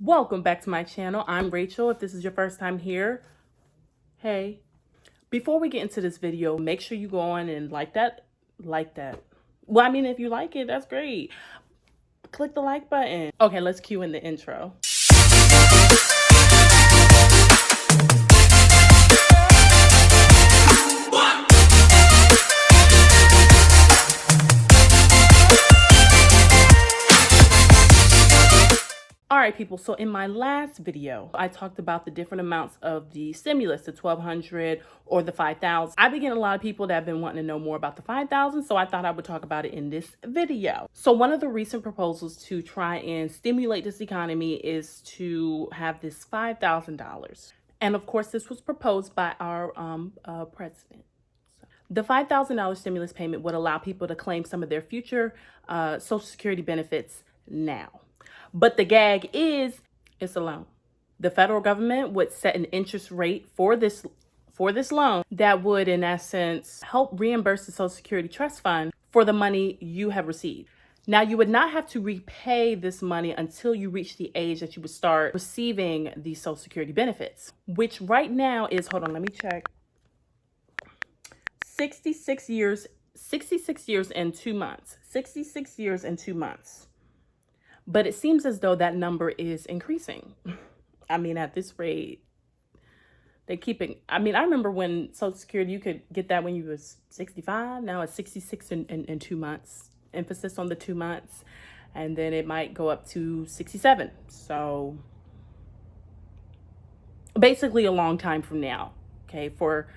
Welcome back to my channel. I'm Rachel. If this is your first time here, hey. Before we get into this video, make sure you go on and like that. Well, I mean, if you like it, that's great. Click the like button. Okay, let's cue in the intro. All right, people, so in my last video, I talked about the different amounts of the stimulus, the 1,200 or the 5,000. I've been getting a lot of people that have been wanting to know more about the 5,000, so I thought I would talk about it in this video. So one of the recent proposals to try and stimulate this economy is to have this $5,000. And of course, this was proposed by our president. The $5,000 stimulus payment would allow people to claim some of their future Social Security benefits now. But the gag is, it's a loan. The federal government would set an interest rate for this loan that would, in essence, help reimburse the Social Security Trust Fund for the money you have received. Now, you would not have to repay this money until you reach the age that you would start receiving the Social Security benefits, which right now is, hold on, let me check, 66 years and 2 months. 66 years and 2 months. But it seems as though that number is increasing. I mean, at this rate, they keep it. I mean, I remember when Social Security, you could get that when you was 65. Now it's 66 in 2 months. Emphasis on the 2 months. And then it might go up to 67. So basically a long time from now. Okay, for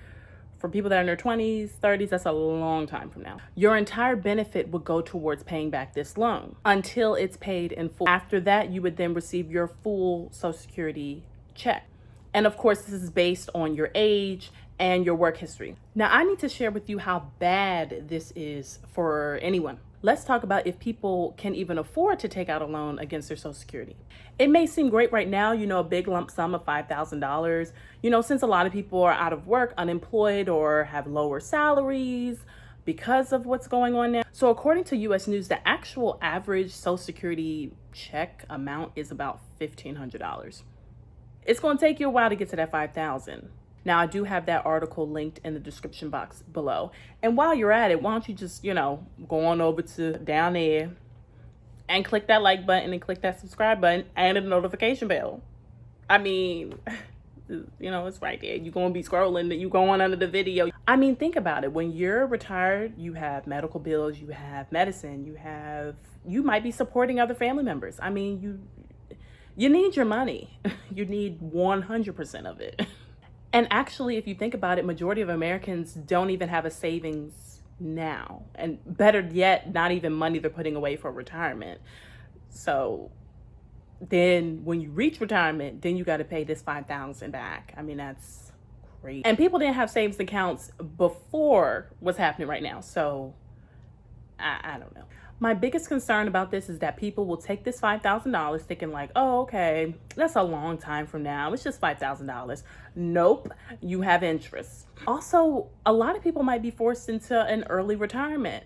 people that are in their 20s, 30s, that's a long time from now. Your entire benefit would go towards paying back this loan until it's paid in full. After that, you would then receive your full Social Security check. And of course, this is based on your age and your work history. Now, I need to share with you how bad this is for anyone. Let's talk about if people can even afford to take out a loan against their Social Security. It may seem great right now, a big lump sum of $5,000, since a lot of people are out of work, unemployed, or have lower salaries because of what's going on now. So according to US News, the actual average Social Security check amount is about $1,500. It's going to take you a while to get to that $5,000. Now, I do have that article linked in the description box below. And while you're at it, why don't you just, go on over to down there and click that like button and click that subscribe button and the notification bell. I mean, it's right there. You're going to be scrolling, you going under the video. I mean, think about it. When you're retired, you have medical bills, you have medicine, you might be supporting other family members. I mean, you need your money. You need 100% of it. And actually, if you think about it, majority of Americans don't even have a savings now. And better yet, not even money they're putting away for retirement. So then when you reach retirement, then you got to pay this $5,000 back. I mean, that's crazy. And people didn't have savings accounts before what's happening right now. So I don't know. My biggest concern about this is that people will take this $5,000 thinking like, oh, okay, that's a long time from now. It's just $5,000. Nope, you have interest. Also, a lot of people might be forced into an early retirement.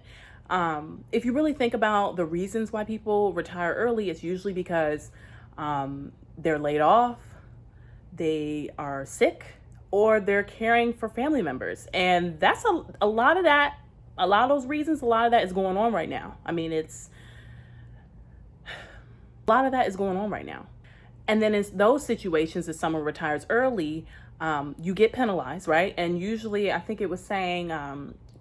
If you really think about the reasons why people retire early, it's usually because they're laid off, they are sick, or they're caring for family members. And that's a lot of that. A lot of those reasons, a lot of that is going on right now. I mean, a lot of that is going on right now. And then in those situations, if someone retires early, you get penalized, right? And usually, I think it was saying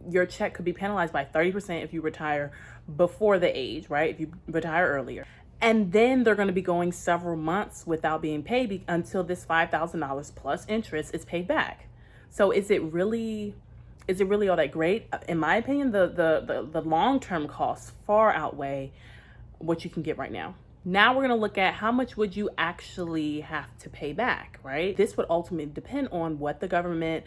your check could be penalized by 30% if you retire before the age, right? If you retire earlier. And then they're going to be going several months without being paid until this $5,000 plus interest is paid back. So is it really all that great? In my opinion, the long-term costs far outweigh what you can get right now. Now we're going to look at how much would you actually have to pay back, right? This would ultimately depend on what the government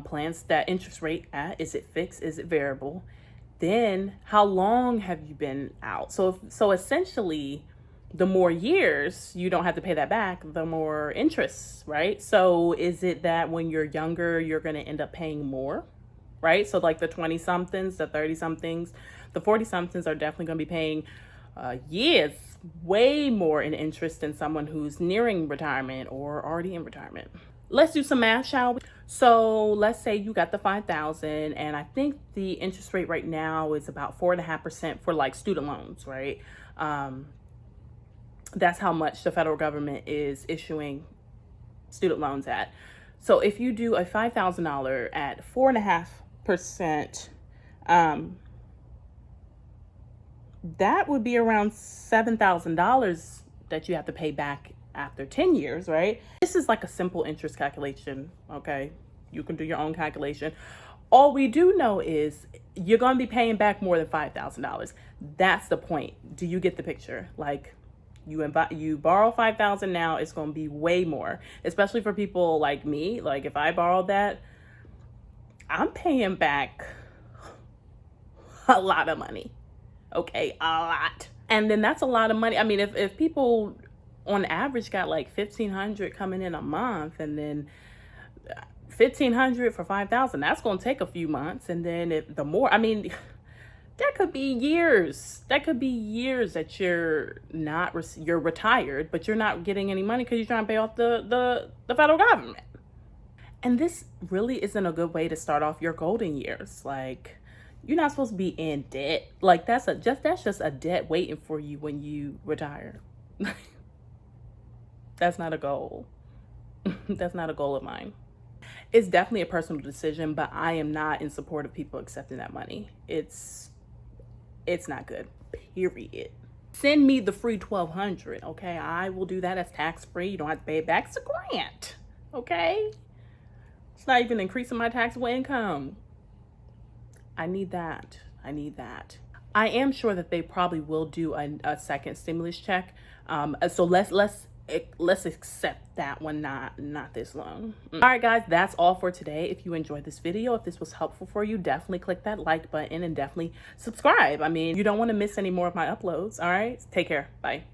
plans that interest rate at. Is it fixed? Is it variable? Then how long have you been out? So essentially, the more years you don't have to pay that back, the more interest, right? So is it that when you're younger, you're going to end up paying more? Right? So like the 20 somethings, the 30 somethings, the 40 somethings are definitely going to be paying years, way more in interest than someone who's nearing retirement or already in retirement. Let's do some math, shall we? So let's say you got the 5,000, and I think the interest rate right now is about 4.5% for like student loans, right? That's how much the federal government is issuing student loans at. So if you do a $5,000 at 4.5%, that would be around $7,000 that you have to pay back after 10 years, right? This is like a simple interest calculation, okay? You can do your own calculation. All we do know is you're going to be paying back more than $5,000. That's the point. Do you get the picture? Like, you borrow $5,000 now, it's going to be way more, especially for people like me. Like, if I borrowed that, I'm paying back a lot of money. Okay, a lot. And then that's a lot of money. I mean, if people on average got like $1,500 coming in a month, and then $1,500 for $5,000, that's going to take a few months. And then the more, I mean, that could be years. That could be years that you're retired, but you're not getting any money because you're trying to pay off the federal government. And this really isn't a good way to start off your golden years. Like, you're not supposed to be in debt. Like, that's just a debt waiting for you when you retire. That's not a goal. That's not a goal of mine. It's definitely a personal decision, but I am not in support of people accepting that money. It's not good, period. Send me the free $1,200, okay? I will do that as tax-free. You don't have to pay it back. It's a grant, okay? It's not even increasing my taxable income. I need that. I am sure that they probably will do a second stimulus check. So let's accept that one, not this loan. All right, guys, that's all for today. If you enjoyed this video, if this was helpful for you, definitely click that like button and definitely subscribe. I mean, you don't want to miss any more of my uploads. All right, take care. Bye.